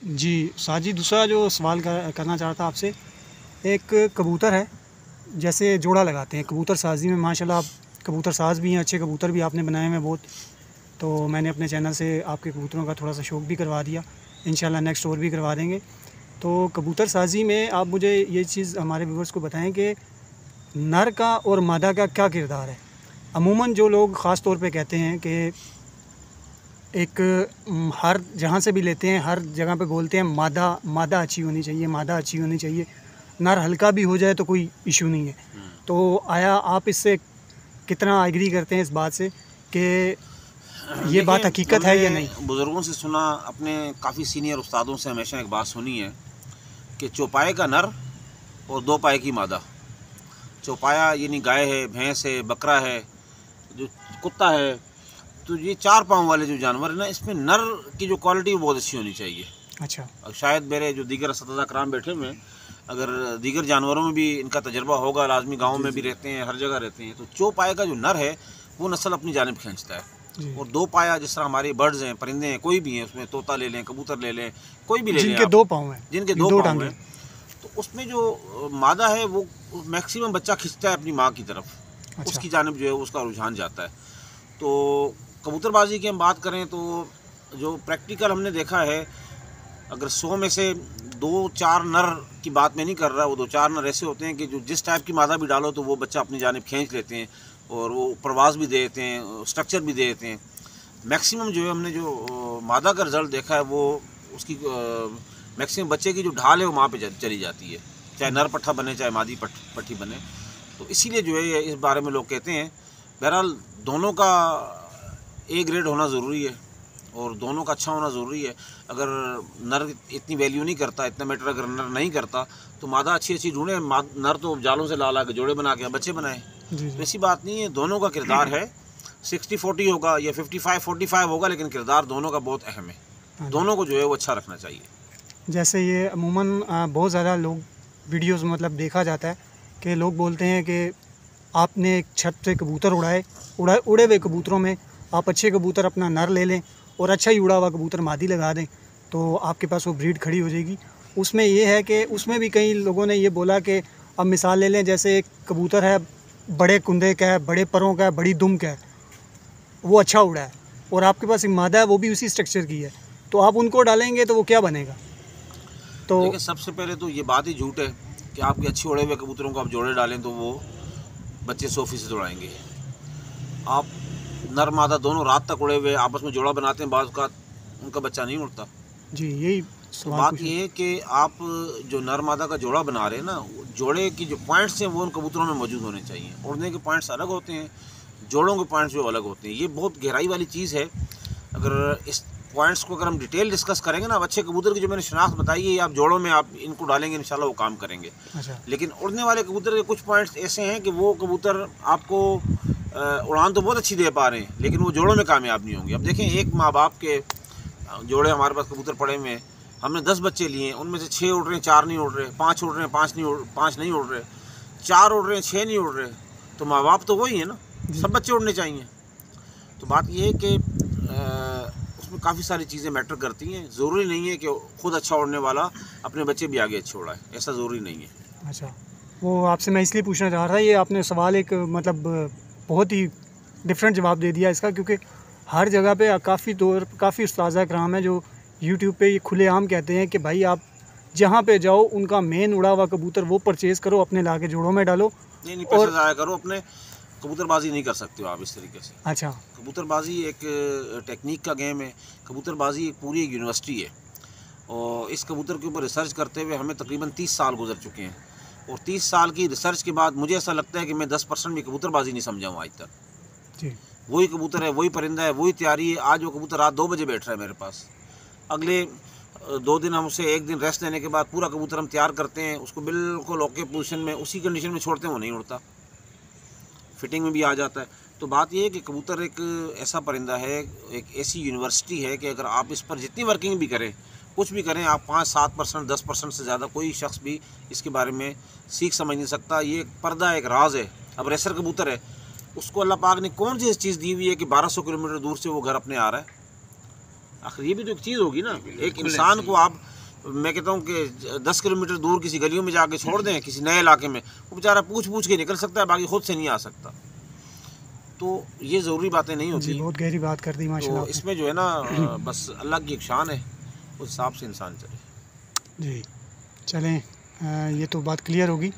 जी साजी, दूसरा जो सवाल करना चाह रहा था आपसे, एक कबूतर है, जैसे जोड़ा लगाते हैं कबूतर साजी में, माशाल्लाह आप कबूतर साज भी हैं, अच्छे कबूतर भी आपने बनाए हैं बहुत। तो मैंने अपने चैनल से आपके कबूतरों का थोड़ा सा शौक़ भी करवा दिया, इंशाल्लाह नेक्स्ट और भी करवा देंगे। तो कबूतर साजी में आप मुझे ये चीज़ हमारे व्यूअर्स को बताएं कि नर का और मादा का क्या किरदार है। अमूमन जो लोग ख़ास तौर पे कहते हैं कि एक हर जहाँ से भी लेते हैं हर जगह पे बोलते हैं मादा अच्छी होनी चाहिए, मादा अच्छी होनी चाहिए, नर हल्का भी हो जाए तो कोई इशू नहीं है। तो आया आप इससे कितना एग्री करते हैं इस बात से कि ये बात हकीकत है या नहीं? बुज़ुर्गों से सुना, अपने काफ़ी सीनियर उस्तादों से हमेशा एक बात सुनी है कि चौपाए का नर और दो पाए की मादा। चौपाया यानी गाय है, भैंस है, बकरा है, जो कुत्ता है, तो ये 4 पाँव वाले जो जानवर है ना, इसमें नर की जो क्वालिटी बहुत अच्छी होनी चाहिए। अच्छा। अब शायद मेरे जो दीगर असतिज़ा कराम बैठे हुए हैं, अगर दीगर जानवरों में भी इनका तजर्बा होगा, लाजमी गाँव में भी रहते हैं, हर जगह रहते हैं, तो चौपाए का जो नर है वो नस्ल अपनी जानिब खींचता है। और दो पाया जिस तरह हमारे बर्ड्स हैं, परिंदे हैं, कोई भी हैं, उसमें तोता ले लें, कबूतर ले लें, कोई भी ले लें, जिनके 2 पाँव हैं, जिनके 2 पाँव हैं, तो उसमें जो मादा है वो मैक्सिमम बच्चा खींचता है अपनी माँ की तरफ। अच्छा। उसकी जानिब जो है उसका रुझान जाता है। तो कबूतरबाजी की हम बात करें तो जो प्रैक्टिकल हमने देखा है, अगर 100 में से 2-4 नर की बात मैं नहीं कर रहा, वो 2-4 नर ऐसे होते हैं कि जो जिस टाइप की मादा भी डालो तो वो बच्चा अपनी जानिब खींच लेते हैं और वो प्रवास भी दे देते हैं, स्ट्रक्चर भी दे देते हैं। मैक्सिमम जो है हमने जो मादा का रिज़ल्ट देखा है वो उसकी मैक्सिमम बच्चे की जो ढाल है वो वहाँ पे चली जाती है, चाहे नर पट्ठा बने चाहे मादी पट्ठी बने। तो इसीलिए जो है इस बारे में लोग कहते हैं, बहरहाल दोनों का ए ग्रेड होना ज़रूरी है और दोनों का अच्छा होना ज़रूरी है। अगर नर इतनी वैल्यू नहीं करता, इतना मैटर अगर नर नहीं करता तो मादा अच्छी ढूंढे। नर तो जालों से ला के जोड़े बना के बच्चे बनाए, ऐसी बात नहीं है। दोनों का किरदार है, 60-40 होगा या 55-45 होगा, लेकिन किरदार दोनों का बहुत अहम है। दोनों को जो है वो अच्छा रखना चाहिए। जैसे ये अमूमन बहुत ज़्यादा लोग वीडियोज़ मतलब देखा जाता है कि लोग बोलते हैं कि आपने एक छत से कबूतर उड़े हुए कबूतरों में आप अच्छे कबूतर अपना नर ले लें और अच्छा ही उड़ा हुआ कबूतर मादी लगा दें तो आपके पास वो ब्रीड खड़ी हो जाएगी। उसमें ये है कि उसमें भी कई लोगों ने ये बोला कि अब मिसाल ले लें, जैसे एक कबूतर है बड़े कुंदे का है, बड़े परों का है, बड़ी दुम का है, वो अच्छा उड़ा है, और आपके पास एक मादा है वो भी उसी स्ट्रक्चर की है, तो आप उनको डालेंगे तो वो क्या बनेगा? तो देखिए, सबसे पहले तो ये बात ही झूठ है कि आपके अच्छे उड़े हुए कबूतरों को आप जोड़े डालें तो वो बच्चे 100% उड़ाएंगे। आप नर मादा दोनों रात तक उड़े हुए आपस में जोड़ा बनाते हैं, बाज़ का उनका बच्चा नहीं उड़ता। जी, यही तो बात ये है कि आप जो नर मादा का जोड़ा बना रहे हैं ना, जोड़े की जो पॉइंट्स हैं वो उन कबूतरों में मौजूद होने चाहिए। उड़ने के पॉइंट्स अलग होते हैं, जोड़ों के पॉइंट्स जो अलग होते हैं। ये बहुत गहराई वाली चीज़ है। अगर इस पॉइंट्स को अगर हम डिटेल डिस्कस करेंगे ना, अच्छे कबूतर की जो मैंने शनाख्त बताई है, आप जोड़ों में आप इनको डालेंगे इंशाल्लाह वो काम करेंगे। अच्छा। लेकिन उड़ने वाले कबूतर के कुछ पॉइंट्स ऐसे हैं कि वो कबूतर आपको उड़ान तो बहुत अच्छी दे पा रहे हैं लेकिन वो जोड़ों में कामयाब नहीं होंगे। अब देखें, एक माँ बाप के जोड़े हमारे पास कबूतर पड़े हुए हैं, हमने 10 बच्चे लिए हैं, उनमें से 6 उड़ रहे हैं, 4 नहीं उड़ रहे, 5 उड़ रहे हैं, 5 नहीं उड़ रहे, 4 उड़ रहे हैं, 6 नहीं उड़ रहे, तो माँ बाप तो वही है ना, सब बच्चे उड़ने चाहिए। तो बात यह है कि उसमें काफ़ी सारी चीज़ें मैटर करती हैं। ज़रूरी नहीं है कि खुद अच्छा उड़ने वाला अपने बच्चे भी आगे अच्छे उड़ाए, ऐसा ज़रूरी नहीं है। अच्छा, वो आपसे मैं इसलिए पूछना चाह रहा था, ये आपने सवाल एक मतलब बहुत ही डिफरेंट जवाब दे दिया इसका, क्योंकि हर जगह पे काफ़ी उस्ताज़ा कराम है जो यूट्यूब पे ये खुलेआम कहते हैं कि भाई आप जहाँ पे जाओ उनका मेन उड़ा हुआ कबूतर वो परचेज़ करो, अपने लाके जोड़ों में डालो। नहीं, पैसे ज़ाया करो, अपने कबूतरबाजी नहीं कर सकते हो आप इस तरीके से। अच्छा। कबूतरबाजी एक टेक्निक का गेम है। कबूतरबाजी एक पूरी एक यूनिवर्सिटी है और इस कबूतर के ऊपर रिसर्च करते हुए हमें तकरीबन 30 साल गुजर चुके हैं और 30 साल की रिसर्च के बाद मुझे ऐसा लगता है कि मैं 10% भी कबूतरबाजी नहीं समझा हूँ आज तक। जी। वही कबूतर है, वही परिंदा है, वही तैयारी है। आज वो कबूतर रात 2 बजे बैठ रहा है मेरे पास, अगले 2 दिन हम उसे 1 दिन रेस्ट देने के बाद पूरा कबूतर हम तैयार करते हैं, उसको बिल्कुल ओके पोजीशन में उसी कंडीशन में छोड़ते हैं, वो नहीं उड़ता, फिटिंग में भी आ जाता है। तो बात यह है कि कबूतर एक ऐसा परिंदा है, एक ऐसी यूनिवर्सिटी है कि अगर आप इस पर जितनी वर्किंग भी करें, कुछ भी करें, आप 5-7%, 10% से ज़्यादा कोई शख्स भी इसके बारे में सीख समझ नहीं सकता। ये एक पर्दा, एक राज है। अब रेसर कबूतर है, उसको अल्लाह पाक ने कौन सी चीज़ दी हुई है कि 1200 किलोमीटर दूर से वो घर अपने आ रहा है? आखिर ये भी तो एक चीज़ होगी ना। एक इंसान को आप मैं कहता हूँ कि 10 किलोमीटर दूर किसी गलियों में जाके छोड़ दें, किसी नए इलाके में, वो बेचारा पूछ पूछ के निकल सकता है, बाकी खुद से नहीं आ सकता। तो ये ज़रूरी बातें नहीं होती। बहुत गहरी बात कर दी माशाल्लाह। तो इसमें जो है ना बस अल्लाह की एक शान है, उस हिसाब से इंसान चले। जी चलें, ये तो बात क्लियर होगी।